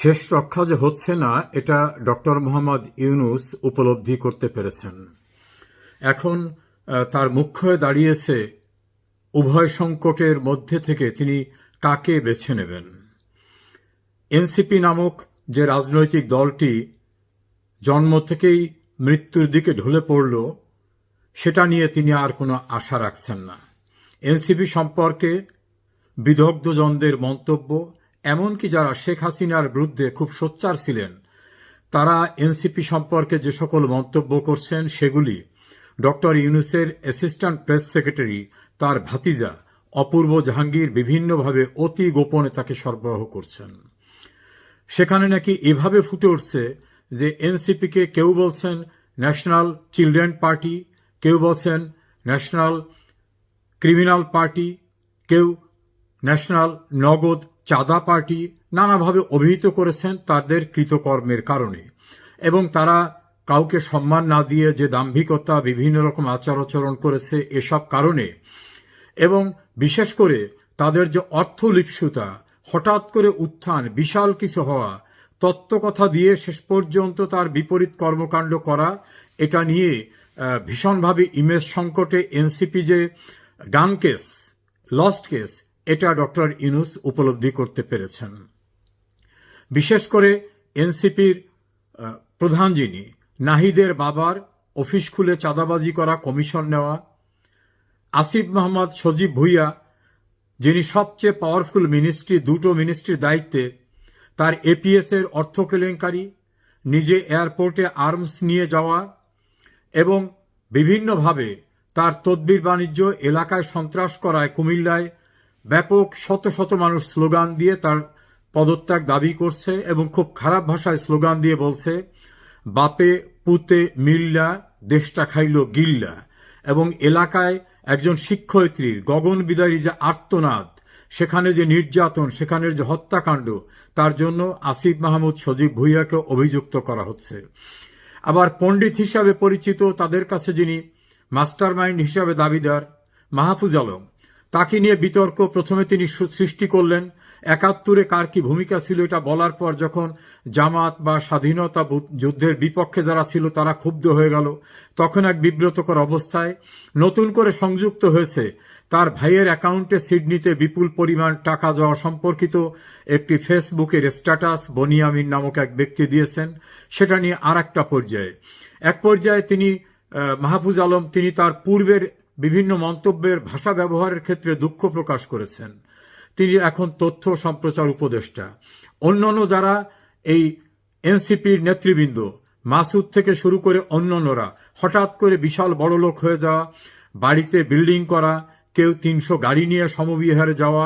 শেষ রক্ষা যে হচ্ছে না এটা ডক্টর মোহাম্মদ ইউনূস উপলব্ধি করতে পেরেছেন। এখন তার মুখ্য হয়ে দাঁড়িয়েছে উভয় সংকটের মধ্যে থেকে তিনি কাকে বেছে নেবেন। এনসিপি নামক যে রাজনৈতিক দলটি জন্ম থেকেই মৃত্যুর দিকে ঢলে পড়ল, সেটা নিয়ে তিনি আর কোনো আশা রাখছেন না। এনসিপি সম্পর্কে বিদগ্ধজনদের মন্তব্য, এমনকি যারা শেখ হাসিনার বিরুদ্ধে খুব সোচ্চার ছিলেন, তারা এনসিপি সম্পর্কে যে সকল মন্তব্য করছেন সেগুলি ডক্টর ইউনূসের অ্যাসিস্ট্যান্ট প্রেস সেক্রেটারি, তার ভাতিজা অপূর্ব জাহাঙ্গীর বিভিন্নভাবে অতি গোপনে তাকে সরবরাহ করছেন। সেখানে নাকি এভাবে ফুটে উঠছে যে এনসিপিকে কেউ বলছেন ন্যাশনাল চিলড্রেন পার্টি, কেউ বলছেন ন্যাশনাল ক্রিমিনাল পার্টি, কেউ ন্যাশনাল নগদ চাঁদা পার্টি, নানাভাবে অভিহিত করেছেন তাদের কৃতকর্মের কারণে। এবং তারা কাউকে সম্মান না দিয়ে যে দাম্ভিকতা, বিভিন্ন রকম আচার-আচরণ করেছে এসব কারণে, এবং বিশেষ করে তাদের যে অর্থলিপ্সুতা, হঠাৎ করে উত্থান, বিশাল কিছু হওয়া, তত্ত্বকথা দিয়ে শেষ পর্যন্ত তার বিপরীত কর্মকাণ্ড করা, এটা নিয়ে ভীষণভাবে ইমেজ সংকটে এনসিপি যে গান কেস, লস্ট কেস, এটা ডক্টর ইউনূস উপলব্ধি করতে পেরেছেন। বিশেষ করে এনসিপির প্রধান যিনি, নাহিদের বাবার অফিস খুলে চাঁদাবাজি করা, কমিশন নেওয়া, আসিফ মোহাম্মদ সজীব ভুইয়া, যিনি সবচেয়ে পাওয়ারফুল মিনিস্ট্রি, দুটো মিনিস্ট্রির দায়িত্বে, তার এপিএস এর অর্থ কেলেঙ্কারি, নিজে এয়ারপোর্টে আর্মস নিয়ে যাওয়া এবং বিভিন্নভাবে তার তদবির বাণিজ্য, এলাকায় সন্ত্রাস করায়, কুমিল্লায় ব্যাপক শত শত মানুষ স্লোগান দিয়ে তার পদত্যাগ দাবি করছে এবং খুব খারাপ ভাষায় স্লোগান দিয়ে বলছে বাপে পুতে মিল্লা দেশটা খাইল গিল্লা। এবং এলাকায় একজন শিক্ষয়িত্রীর গগনবিদারী যে আর্তনাদ, সেখানে যে নির্যাতন, সেখানের যে হত্যাকাণ্ড, তার জন্য আসিফ মাহমুদ সজীব ভুইয়াকে অভিযুক্ত করা হচ্ছে। আবার পণ্ডিত হিসাবে পরিচিত, তাদের কাছে যিনি মাস্টার মাইন্ড হিসাবে দাবিদার, মাহফুজ আলম, তাকে নিয়ে বিতর্ক প্রথমে তিনি সৃষ্টি করলেন। ৭১-এ কার কি ভূমিকা ছিল এটা বলার পর যখন জামাত বা স্বাধীনতা যুদ্ধের বিপক্ষে যারা ছিল তারা ক্ষুব্ধ হয়ে গেল, তখন এক বিব্রতকর অবস্থায় নতুন করে সংযুক্ত হয়েছে তার ভাইয়ের অ্যাকাউন্টে সিডনিতে বিপুল পরিমাণ টাকা যাওয়া সম্পর্কিত একটি ফেসবুকের স্ট্যাটাস বনিয়ামিন নামক এক ব্যক্তি দিয়েছেন। সেটা নিয়ে আর একটা পর্যায়ে, এক পর্যায়ে তিনি মাহফুজ আলম, তিনি তার পূর্বের বিভিন্ন মন্তব্যের ভাষা ব্যবহারের ক্ষেত্রে দুঃখ প্রকাশ করেছেন। তিনি এখন তথ্য সম্প্রচার উপদেষ্টা। অন্যান্য যারা এই এনসিপির নেতৃবৃন্দ, মাসুদ থেকে শুরু করে অন্যান্যরা হঠাৎ করে বিশাল বড়লোক হয়ে যাওয়া, বাড়িতে বিল্ডিং করা, কেউ ৩০০ গাড়ি নিয়ে সমবিহারে যাওয়া,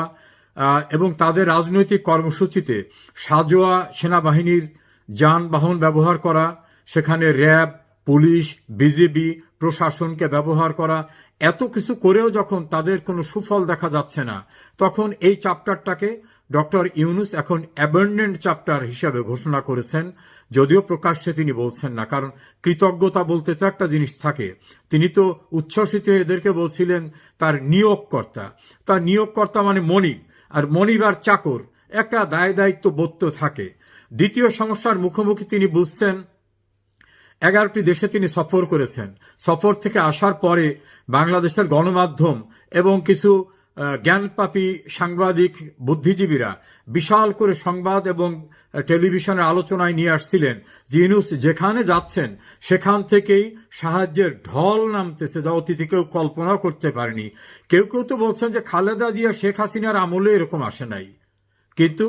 এবং তাদের রাজনৈতিক কর্মসূচিতে সাজোয়া সেনাবাহিনীর যানবাহন ব্যবহার করা, সেখানে র্যাব, পুলিশ, বিজিবি, প্রশাসনকে ব্যবহার করা, এত কিছু করেও যখন তাদের কোনো সুফল দেখা যাচ্ছে না, তখন এই চ্যাপ্টারটাকে ডক্টর ইউনূস এখন অ্যাবান্ডেন্ড চ্যাপ্টার হিসাবে ঘোষণা করেছেন। যদিও প্রকাশ্যে তিনি বলছেন না, কারণ কৃতজ্ঞতা বলতে তো একটা জিনিস থাকে। তিনি তো উচ্ছ্বসিত হয়ে এদেরকে বলছিলেন তার নিয়োগকর্তা। তার নিয়োগকর্তা মানে মনিব, আর মনিব আর চাকর একটা দায় দায়িত্ব বোধ তো থাকে। দ্বিতীয় সমস্যার মুখোমুখি তিনি বুঝছেন। 11টি দেশে তিনি সফর করেছেন। সফর থেকে আসার পরে বাংলাদেশের গণমাধ্যম এবং কিছু জ্ঞানপাপী সাংবাদিক, বুদ্ধিজীবীরা বিশাল করে সংবাদ এবং টেলিভিশনের আলোচনায় নিয়ে আসছিলেন যে ইউনূস যেখানে যাচ্ছেন সেখান থেকেই সাহায্যের ঢল নামতেছে, যা অতীতে কেউ কল্পনাও করতে পারেনি। কেউ কেউ তো বলছেন যে খালেদা জিয়া শেখ হাসিনার আমলে এরকম আসে নাই, কিন্তু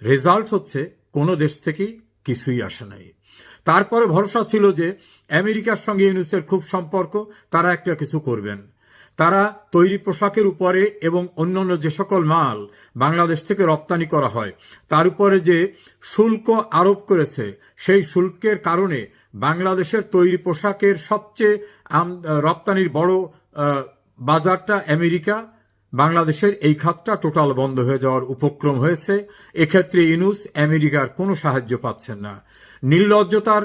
রেজাল্ট হচ্ছে কোনো দেশ থেকেই কিছুই আসে নাই। তারপরে ভরসা ছিল যে আমেরিকার সঙ্গে ইউনূসের খুব সম্পর্ক, তারা একটা কিছু করবেন। তারা তৈরি পোশাকের উপরে এবং অন্যান্য যে সকল মাল বাংলাদেশ থেকে রপ্তানি করা হয় তার উপরে যে শুল্ক আরোপ করেছে, সেই শুল্কের কারণে বাংলাদেশের তৈরি পোশাকের সবচেয়ে রপ্তানির বড় বাজারটা আমেরিকা, বাংলাদেশের এই খাতটা টোটাল বন্ধ হয়ে যাওয়ার উপক্রম হয়েছে। এক্ষেত্রে ইউনূস আমেরিকার কোনো সাহায্য পাচ্ছেন না। নির্লজ্জতার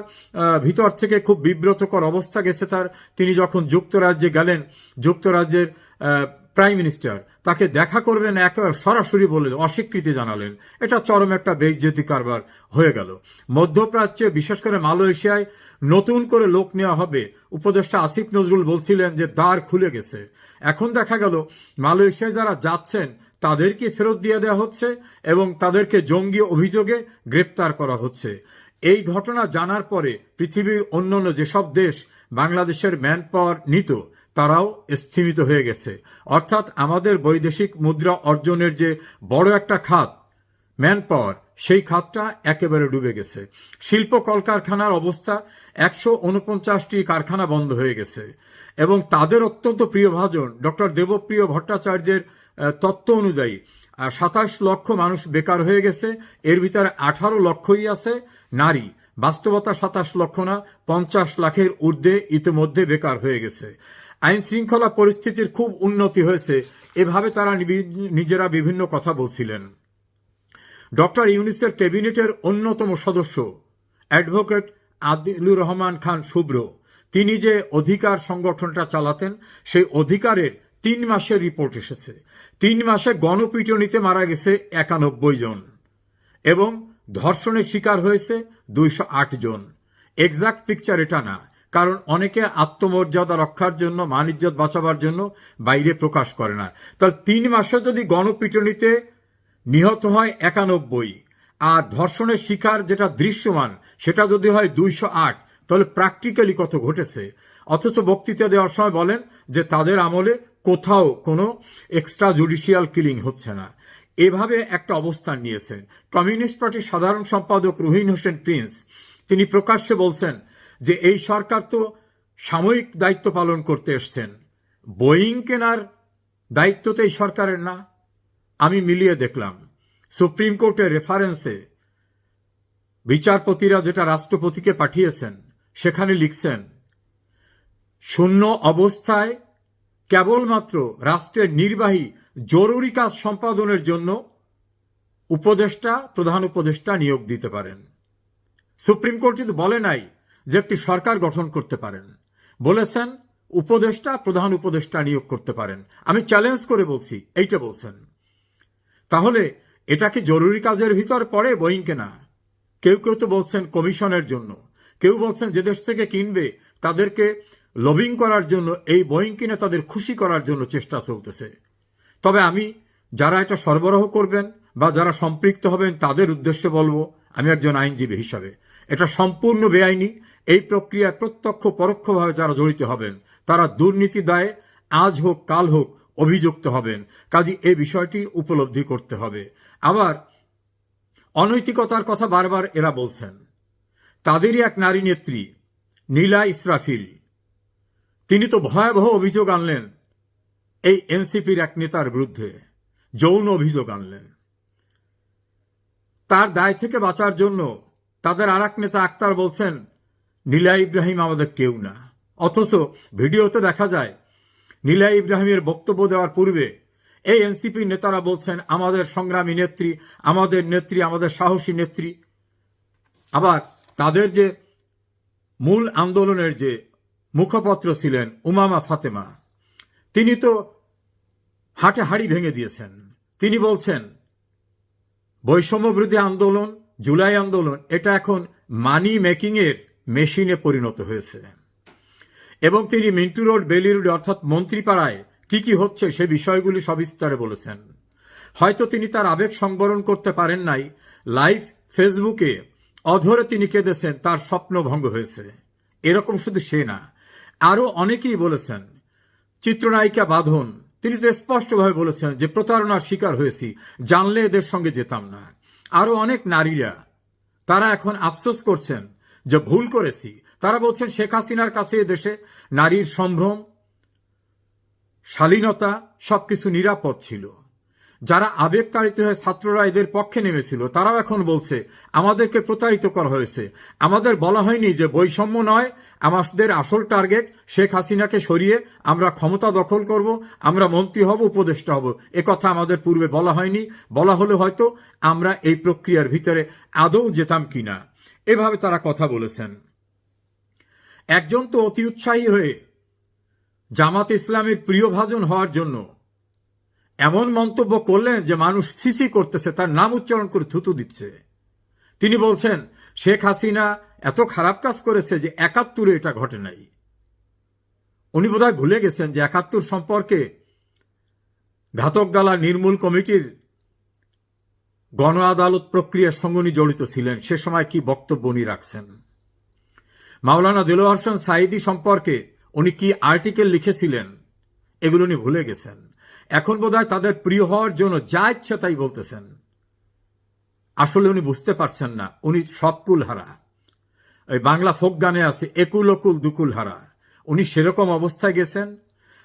ভিতর থেকে খুব বিব্রতকর অবস্থা গেছে তার। তিনি যখন যুক্তরাজ্যে গেলেন, যুক্তরাজ্যের প্রাইম মিনিস্টার তাকে দেখা করবেন সরাসরি বলে অস্বীকৃতি জানালেন। এটা চরম একটা বেইজ্জতি কারবার হয়ে গেল। মধ্যপ্রাচ্যে বিশেষ করে মালয়েশিয়ায় নতুন করে লোক নেওয়া হবে, উপদেষ্টা আসিফ নজরুল বলছিলেন যে দ্বার খুলে গেছে। এখন দেখা গেল মালয়েশিয়ায় যারা যাচ্ছেন তাদেরকে ফেরত দিয়ে দেওয়া হচ্ছে এবং তাদেরকে জঙ্গি অভিযোগে গ্রেপ্তার করা হচ্ছে। এই ঘটনা জানার পরে পৃথিবীর অন্যান্য যেসব দেশ বাংলাদেশের ম্যান পাওয়ার নিত তারাও স্থিমিত হয়ে গেছে। অর্থাৎ আমাদের বৈদেশিক মুদ্রা অর্জনের যে বড় একটা খাত ম্যান পাওয়ার, সেই খাতটা একেবারে ডুবে গেছে। শিল্প কলকারখানার অবস্থা, 149টি কারখানা বন্ধ হয়ে গেছে এবং তাদের অত্যন্ত প্রিয়ভাজন ডক্টর দেবপ্রিয় ভট্টাচার্যের তত্ত্ব অনুযায়ী 27 লক্ষ মানুষ বেকার হয়ে গেছে। এর ভিতরে 18 লক্ষই আছে নারী। বাস্তবতা 27 লক্ষ না, 50 লাখের ঊর্ধ্বে ইতিমধ্যে বেকার হয়ে গেছে। আইন শৃঙ্খলা পরিস্থিতির খুব উন্নতি হয়েছে, এভাবে তারা নিজেরা বিভিন্ন কথা বলছিলেন। ডক্টর ইউনূসের ক্যাবিনেটের অন্যতম সদস্য অ্যাডভোকেট আদিলুর রহমান খান শুভ্র, তিনি যে অধিকার সংগঠনটা চালাতেন, সেই অধিকারের 3 মাসের রিপোর্ট এসেছে। 3 মাসে গণপিটুনিতে মারা গেছে 91 জন এবং ধর্ষণের শিকার হয়েছে 208 জন। এক্সাক্ট পিকচার এটা না, কারণ অনেকে আত্মমর্যাদা রক্ষার জন্য, মান ইজ্জত বাঁচাবার জন্য বাইরে প্রকাশ করে না। তাহলে 3 মাসে যদি গণপিটুনিতে নিহত হয় 91 আর ধর্ষণের শিকার যেটা দৃশ্যমান সেটা যদি হয় 208, তাহলে প্র্যাকটিক্যালি কত ঘটেছে। অথচ বক্তৃতা দেওয়ার সময় বলেন যে তাদের আমলে কোথাও কোনো এক্সট্রা জুডিশিয়াল কিলিং হচ্ছে না। এভাবে একটা অবস্থান নিয়েছেন কমিউনিস্ট পার্টির সাধারণ সম্পাদক রুহিন হোসেন প্রিন্স। তিনি প্রকাশ্যে বলছেন যে এই সরকার তো সাময়িক দায়িত্ব পালন করতে এসছেন, বোয়িং কেনার দায়িত্ব তো এই সরকারের না। আমি মিলিয়ে দেখলাম সুপ্রিম কোর্টের রেফারেন্সে বিচারপতিরা যেটা রাষ্ট্রপতিকে পাঠিয়েছেন সেখানে লিখছেন, শূন্য অবস্থায় কেবলমাত্র রাষ্ট্রের নির্বাহী জরুরি কাজ সম্পাদনের জন্য উপদেষ্টা, প্রধান উপদেষ্টা নিয়োগ দিতে পারেন। সুপ্রিম কোর্ট কিন্তু বলে নাই যে একটি সরকার গঠন করতে পারেন, বলেছেন উপদেষ্টা, প্রধান উপদেষ্টা নিয়োগ করতে পারেন। আমি চ্যালেঞ্জ করে বলছি, এইটা বলছেন। তাহলে এটা কি জরুরি কাজের ভিতর পড়ে বোয়িং কেনা? কেউ কেউ তো বলছেন কমিশনের জন্য, কেউ বলছেন যে দেশ থেকে কিনবে তাদেরকে লবিং করার জন্য, এই বোয়িং কিনে তাদের খুশি করার জন্য চেষ্টা চলতেছে। তবে আমি যারা এটা সরবরাহ করবেন বা যারা সম্পৃক্ত হবেন তাদের উদ্দেশ্যে বলবো, আমি একজন আইনজীবী হিসাবে, এটা সম্পূর্ণ বেআইনি। এই প্রক্রিয়ায় প্রত্যক্ষ পরোক্ষভাবে যারা জড়িত হবেন তারা দুর্নীতি দায়ে আজ হোক কাল হোক অভিযুক্ত হবেন। কাজে এই বিষয়টি উপলব্ধি করতে হবে। আবার অনৈতিকতার কথা বারবার এরা বলছেন। তাদেরই এক নারী নেত্রী নীলা ইসরাফিল, তিনি তো ভয়াবহ অভিযোগ আনলেন এই এনসিপির এক নেতার বিরুদ্ধে, যৌন অভিযোগ আনলেন। তার দায় থেকে বাঁচার জন্য তাদের আর এক নেতা আক্তার বলছেন নীলা ইব্রাহিম আমাদের কেউ না। অথচ ভিডিওতে দেখা যায় নীলা ইব্রাহিমের বক্তব্য দেওয়ার পূর্বে এই এনসিপি নেতারা বলছেন আমাদের সংগ্রামী নেত্রী, আমাদের নেত্রী, আমাদের সাহসী নেত্রী। আবার তাদের যে মূল আন্দোলনের যে মুখপত্র ছিলেন উমামা ফাতেমা, তিনি তো হাটে হাড়ি ভেঙে দিয়েছেন। তিনি বলছেন বৈষম্য বিরোধী আন্দোলন, জুলাই আন্দোলন, এটা এখন মানি মেকিংয়ের মেশিনে পরিণত হয়েছে। এবং তিনি মিন্টু রোড, বেলি রোড অর্থাৎ মন্ত্রীপাড়ায় কি কি হচ্ছে সে বিষয়গুলি সবিস্তারে বলেছেন। হয়তো তিনি তার আবেগ সংবরণ করতে পারেন নাই, লাইভ ফেসবুকে অধরে তিনি কেঁদেছেন, তার স্বপ্ন ভঙ্গ হয়েছে। এরকম শুধু সে না, আরও অনেকেই বলেছেন। চিত্রনায়িকা বাঁধন, তিনি তো স্পষ্টভাবে বলেছেন যে প্রতারণার শিকার হয়েছি, জানলে এদের সঙ্গে যেতাম না। আরও অনেক নারীরা তারা এখন আফসোস করছেন যে ভুল করেছি। তারা বলছেন শেখ হাসিনার কাছে দেশে নারীর সম্ভ্রম, শালীনতা সবকিছু নিরাপদ ছিল। যারা আবেগতাড়িত হয়ে ছাত্ররা এদের পক্ষে নেমেছিল তারাও এখন বলছে আমাদেরকে প্রতারিত করা হয়েছে। আমাদের বলা হয়নি যে বৈষম্য নয়, আমাদের আসল টার্গেট শেখ হাসিনাকে সরিয়ে আমরা ক্ষমতা দখল করব, আমরা মন্ত্রী হব, উপদেষ্টা হব। একথা আমাদের পূর্বে বলা হয়নি। বলা হলে হয়তো আমরা এই প্রক্রিয়ার ভিতরে আদৌ যেতাম কিনা। এভাবে তারা কথা বলেছেন। একজন তো অতি উৎসাহী হয়ে জামাত ইসলামের প্রিয়ভাজন হওয়ার জন্য এমন মন্তব্য করলেন যে মানুষ সিসি করতেছে, তার নাম উচ্চারণ করে থুতু দিচ্ছে। তিনি বলছেন শেখ হাসিনা এত খারাপ কাজ করেছে যে ৭১-এ এটা ঘটে নাই। উনি বোধহয় ভুলে গেছেন যে ৭১ সম্পর্কে ঘাতক দালা নির্মূল কমিটির গণ আদালত প্রক্রিয়ার সঙ্গে উনি জড়িত ছিলেন। সে সময় কি বক্তব্য উনি রাখছেন। মাওলানা দেলোয়ার হোসেন সাঈদী সম্পর্কে উনি কি আর্টিকেল লিখেছিলেন, এগুলো উনি ভুলে গেছেন। এখন বোধহয় তাদের প্রিয় হওয়ার জন্য যা ইচ্ছা তাই বলতেছেন। আসলে উনি বুঝতে পারছেন না উনি সব কুল হারা। ওই বাংলা ফোক গানে আছে একুল অকুল দুকুল হারা, উনি সেরকম অবস্থায় গেছেন।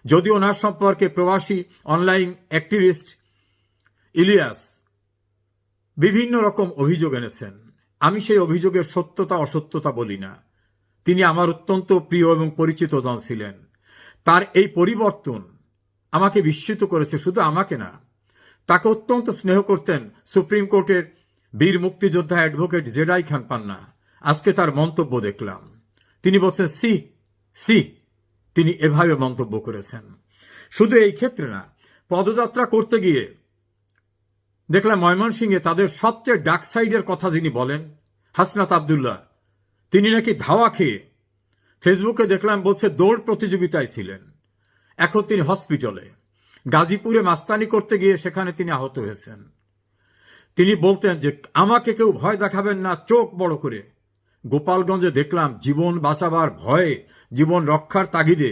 যদিও ওনার সম্পর্কে প্রবাসী অনলাইন অ্যাক্টিভিস্ট ইলিয়াস বিভিন্ন রকম অভিযোগ এনেছেন, আমি সেই অভিযোগের সত্যতা অসত্যতা বলি না। তিনি আমার অত্যন্ত প্রিয় এবং পরিচিত জন ছিলেন। তার এই পরিবর্তন আমাকে বিস্মিত করেছে, শুধু আমাকে না, তাকে অত্যন্ত স্নেহ করতেন সুপ্রিম কোর্টের বীর মুক্তিযোদ্ধা অ্যাডভোকেট জেডাই খান পান্না। আজকে তার মন্তব্য দেখলাম, তিনি বলছেন সি সি, তিনি এভাবে মন্তব্য করেছেন। শুধু এই ক্ষেত্রে না, পদযাত্রা করতে গিয়ে দেখলাম ময়মনসিংহে তাদের সবচেয়ে ডার্ক সাইডের কথা যিনি বলেন হাসনাত আবদুল্লাহ, তিনি নাকি ধাওয়া খেয়ে ফেসবুকে দেখলাম বলছে দৌড় প্রতিযোগিতায় ছিলেন, এখন তিনি হসপিটালে। গাজীপুরে মাস্তানি করতে গিয়ে সেখানে তিনি আহত হয়েছেন। তিনি বলতেন যে আমাকে কেউ ভয় দেখাবেন না, চোখ বড় করে। গোপালগঞ্জে দেখলাম জীবন বাঁচাবার ভয়ে, জীবন রক্ষার তাগিদে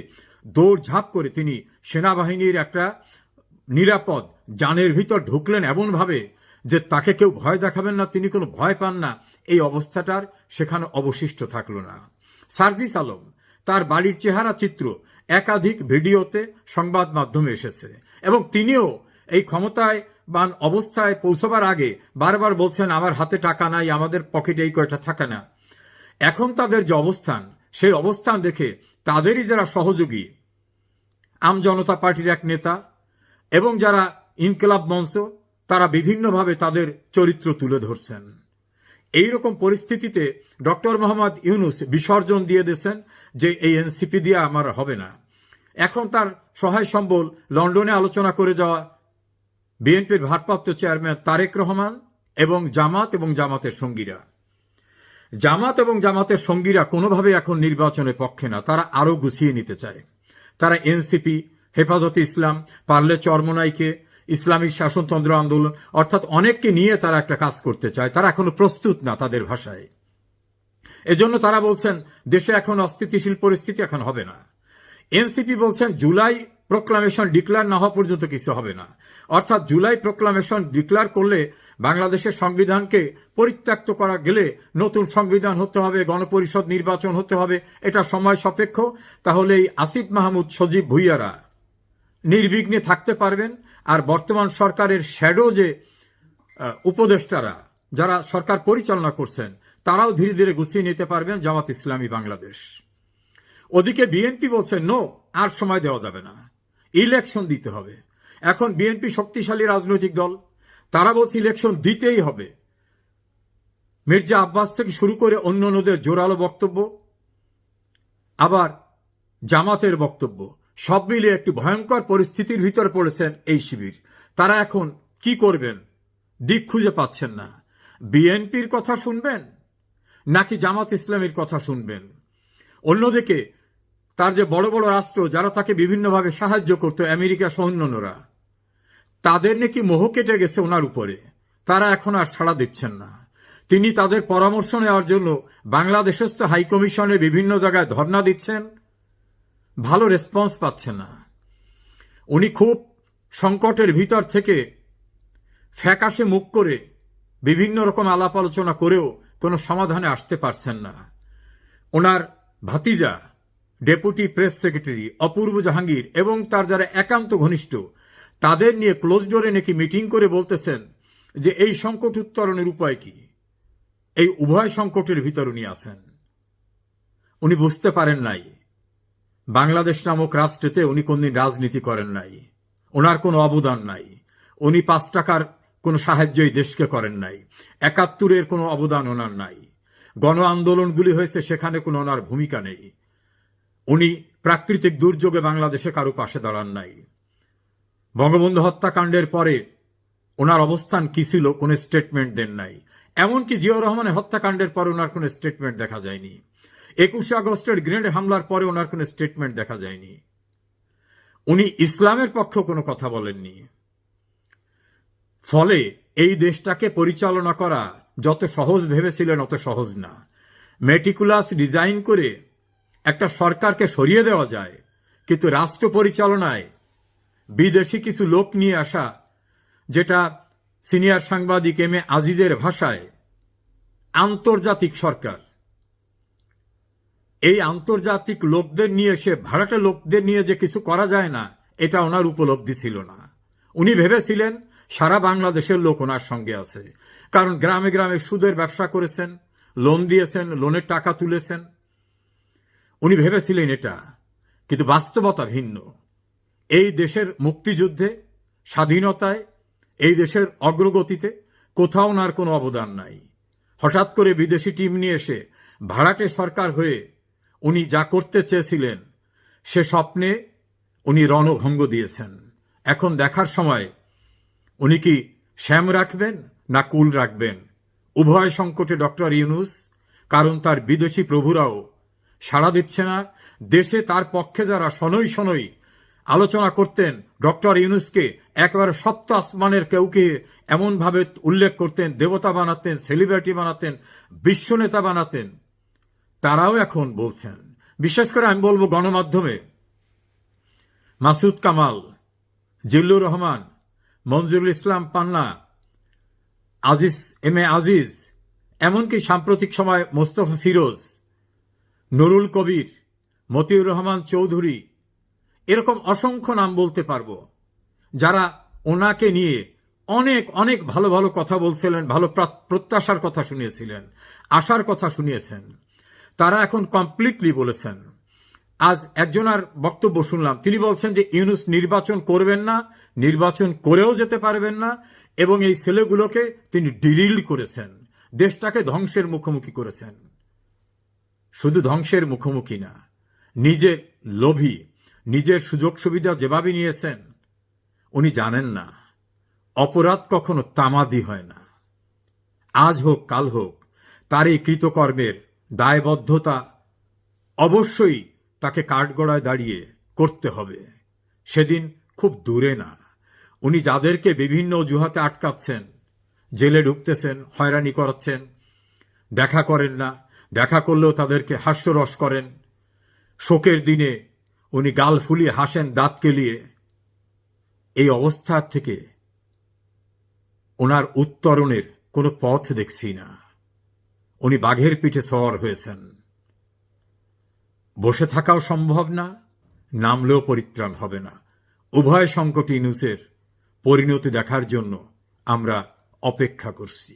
দৌড়ঝাঁপ করে তিনি সেনাবাহিনীর একটা নিরাপদ যানের ভিতর ঢুকলেন এমনভাবে যে তাকে কেউ ভয় দেখাবেন না, তিনি কোনো ভয় পান না। এই অবস্থাটার সেখানে অবশিষ্ট থাকল না। সার্জিস আলম, তার বাড়ির চেহারা চিত্র একাধিক ভিডিওতে সংবাদ মাধ্যমে এসেছে এবং তিনিও এই ক্ষমতায় বান অবস্থায় পৌঁছবার আগে বারবার বলছেন আমার হাতে টাকা নাই, আমাদের পকেটে এই কয়টা টাকা না। এখন তাদের যে অবস্থান, সেই অবস্থান দেখে তাদেরই যারা সহযোগী আম জনতা পার্টির এক নেতা এবং যারা ইনকিলাব মঞ্চ, তারা বিভিন্নভাবে তাদের চরিত্র তুলে ধরছেন। এইরকম পরিস্থিতিতে ডক্টর মোহাম্মদ ইউনূস বিসর্জন দিয়ে দিয়েছেন যে এই এনসিপি দিয়ে আমার হবে না। এখন তার সহায় সম্বল লন্ডনে আলোচনা করে যাওয়া বিএনপির ভারপ্রাপ্ত চেয়ারম্যান তারেক রহমান এবং জামাতের সঙ্গীরা। জামাত এবং জামাতের সঙ্গীরা কোনোভাবে এখন নির্বাচনের পক্ষে না, তারা আরও গুছিয়ে নিতে চায়। তারা এনসিপি, হেফাজতে ইসলাম, পারলে চরমোনাইকে, ইসলামিক শাসনতন্ত্র আন্দোলন, অর্থাৎ অনেককে নিয়ে তারা একটা কাজ করতে চায়। তারা এখনো প্রস্তুত না তাদের ভাষায়। এজন্য তারা বলছেন দেশে এখন অস্থিতিশীল পরিস্থিতি, এখন হবে না। এনসিপি বলছেন জুলাই প্রোক্লামেশন ডিক্লেয়ার না হওয়া পর্যন্ত কিছু হবে না। অর্থাৎ জুলাই প্রোক্লামেশন ডিক্লেয়ার করলে বাংলাদেশের সংবিধানকে পরিত্যক্ত করা গেলে নতুন সংবিধান হতে হবে, গণপরিষদ নির্বাচন হতে হবে, এটা সময় সাপেক্ষ। তাহলে এই আসিফ মাহমুদ, সজীব ভুইয়ারা নির্বিঘ্নে থাকতে পারবেন। আর বর্তমান সরকারের শ্যাডো যে উপদেষ্টারা যারা সরকার পরিচালনা করছেন, তারাও ধীরে ধীরে গুছিয়ে নিতে পারবেন জামাত ইসলামী বাংলাদেশ। ওদিকে বিএনপি বলছে নো, আর সময় দেওয়া যাবে না, ইলেকশন দিতে হবে। এখন বিএনপি শক্তিশালী রাজনৈতিক দল, তারা বলছে ইলেকশন দিতেই হবে। মির্জা আব্বাস থেকে শুরু করে অন্যান্যদের জোরালো বক্তব্য, আবার জামাতের বক্তব্য, সব মিলিয়ে একটি ভয়ঙ্কর পরিস্থিতির ভিতরে পড়েছেন এই শিবির। তারা এখন কি করবেন দিক খুঁজে পাচ্ছেন না। বিএনপির কথা শুনবেন নাকি জামাত ইসলামের কথা শুনবেন? অন্যদিকে তার যে বড় বড় রাষ্ট্র যারা তাকে বিভিন্নভাবে সাহায্য করত, আমেরিকা সহ অন্যান্যরা, তাদের নাকি মোহ কেটে গেছে ওনার উপরে, তারা এখন আর সাড়া দিচ্ছেন না। তিনি তাদের পরামর্শ নেওয়ার জন্য বাংলাদেশস্থ হাইকমিশনে বিভিন্ন জায়গায় ধর্ণা দিচ্ছেন, ভালো রেসপন্স পাচ্ছেন না। উনি খুব সংকটের ভিতর থেকে ফ্যাকাশে মুখ করে বিভিন্ন রকম আলাপ আলোচনা করেও কোনো সমাধানে আসতে পারছেন না। ওনার ভাতিজা ডেপুটি প্রেস সেক্রেটারি অপূর্ব জাহাঙ্গীর এবং তার যারা একান্ত ঘনিষ্ঠ, তাদের নিয়ে ক্লোজ ডোরে নাকি মিটিং করে বলতেছেন যে এই সংকট উত্তরণের উপায় কি। এই উভয় সংকটের ভিতর উনি আছেন। উনি বুঝতে পারেন নাই বাংলাদেশ নামক রাষ্ট্রেতে উনি কোনদিন রাজনীতি করেন নাই, ওনার কোনো অবদান নাই। উনি ৫ টাকার কোনো সাহায্যই দেশকে করেন নাই, ৭১-এর কোনো অবদান ওনার নাই, গণ আন্দোলনগুলি হয়েছে সেখানে কোনো ওনার ভূমিকা নেই। উনি প্রাকৃতিক দুর্যোগে বাংলাদেশে কারো পাশে দাঁড়ান নাই। বঙ্গবন্ধু হত্যাকাণ্ডের পরে ওনার অবস্থান কি ছিল কোনো স্টেটমেন্ট দেন নাই। এমনকি জিয়াউর রহমানের হত্যাকাণ্ডের পরে ওনার কোনো স্টেটমেন্ট দেখা যায়নি। 21শে আগস্টের গ্রেনেড হামলার পরে ওনার কোনো স্টেটমেন্ট দেখা যায়নি। উনি ইসলামের পক্ষে কোনো কথা বলেননি। ফলে এই দেশটাকে পরিচালনা করা যত সহজ ভেবেছিলেন অত সহজ না। মেটিকুলাস ডিজাইন করে একটা সরকারকে সরিয়ে দেওয়া যায়, কিন্তু রাষ্ট্র পরিচালনায় বিদেশি কিছু লোক নিয়ে আসা, যেটা সিনিয়র সাংবাদিক এম এ আজিজের ভাষায় আন্তর্জাতিক সরকার, এই আন্তর্জাতিক লোকদের নিয়ে এসে ভাড়াটে লোকদের নিয়ে যে কিছু করা যায় না, এটা ওনার উপলব্ধি ছিল না। উনি ভেবেছিলেন সারা বাংলাদেশের লোক ওনার সঙ্গে আছে, কারণ গ্রামে গ্রামে সুদের ব্যবসা করেছেন, লোন দিয়েছেন, লোনের টাকা তুলেছেন। উনি ভেবেছিলেন এটা, কিন্তু বাস্তবতা ভিন্ন। এই দেশের মুক্তিযুদ্ধে, স্বাধীনতায়, এই দেশের অগ্রগতিতে কোথাও ওনার কোনো অবদান নাই। হঠাৎ করে বিদেশি টিম নিয়ে এসে ভাড়াটে সরকার হয়ে উনি যা করতে চেয়েছিলেন সে স্বপ্নে উনি রণভঙ্গ দিয়েছেন। এখন দেখার সময় উনি কি শ্যাম রাখবেন না কুল রাখবেন। উভয় সংকটে ডক্টর ইউনূস, কারণ তার বিদেশি প্রভুরাও সাড়া দিচ্ছে না। দেশে তার পক্ষে যারা শনৈ শনৈ আলোচনা করতেন, ডক্টর ইউনূসকে একেবারে সপ্ত আসমানের কেউকে এমনভাবে উল্লেখ করতেন, দেবতা বানাতেন, সেলিব্রিটি বানাতেন, বিশ্বনেতা বানাতেন, তারাও এখন বলছেন। বিশেষ করে আমি বলবো গণমাধ্যমে মাসুদ কামাল, জিল্লুর রহমান, মঞ্জুরুল ইসলাম পান্না, এম এ আজিজ, এমনকি সাম্প্রতিক সময় মোস্তফা ফিরোজ, নুরুল কবির, মতিউর রহমান চৌধুরী, এরকম অসংখ্য নাম বলতে পারবো, যারা ওনাকে নিয়ে অনেক অনেক ভালো ভালো কথা বলছিলেন, ভালো প্রত্যাশার কথা শুনিয়েছিলেন, আশার কথা শুনিয়েছেন। তারা এখন কমপ্লিটলি বলেছেন। আজ একজনের বক্তব্য শুনলাম, তিনি বলছেন যে ইউনূস নির্বাচন করবেন না, নির্বাচন করেও যেতে পারবেন না, এবং এই ছেলেগুলোকে তিনি ডিলিট করেছেন, দেশটাকে ধ্বংসের মুখোমুখি করেছেন। শুধু ধ্বংসের মুখোমুখি না, নিজের লোভী, নিজের সুযোগ সুবিধা যেভাবে নিয়েছেন, উনি জানেন না অপরাধ কখনো তামাদি হয় না। আজ হোক কাল হোক, তার এই কৃতকর্মের দায়বদ্ধতা অবশ্যই তাকে কাঠগড়ায় দাঁড়িয়ে করতে হবে। সেদিন খুব দূরে না। উনি যাদেরকে বিভিন্ন অজুহাতে আটকাচ্ছেন, জেলে ঢুকতেছেন, হয়রানি করাচ্ছেন, দেখা করেন না, দেখা করলেও তাদেরকে হাস্যরস করেন, শোকের দিনে উনি গাল ফুলিয়ে হাসেন দাঁত কেলিয়ে, এই অবস্থার থেকে ওনার উত্তরণের কোনো পথ দেখছি না। উনি বাঘের পিঠে সওয়ার হয়েছেন। বসে থাকাও সম্ভব না, নামলেও পরিত্রাণ হবে না। উভয় সংকট ইউনূসের পরিণতি দেখার জন্য আমরা অপেক্ষা করছি।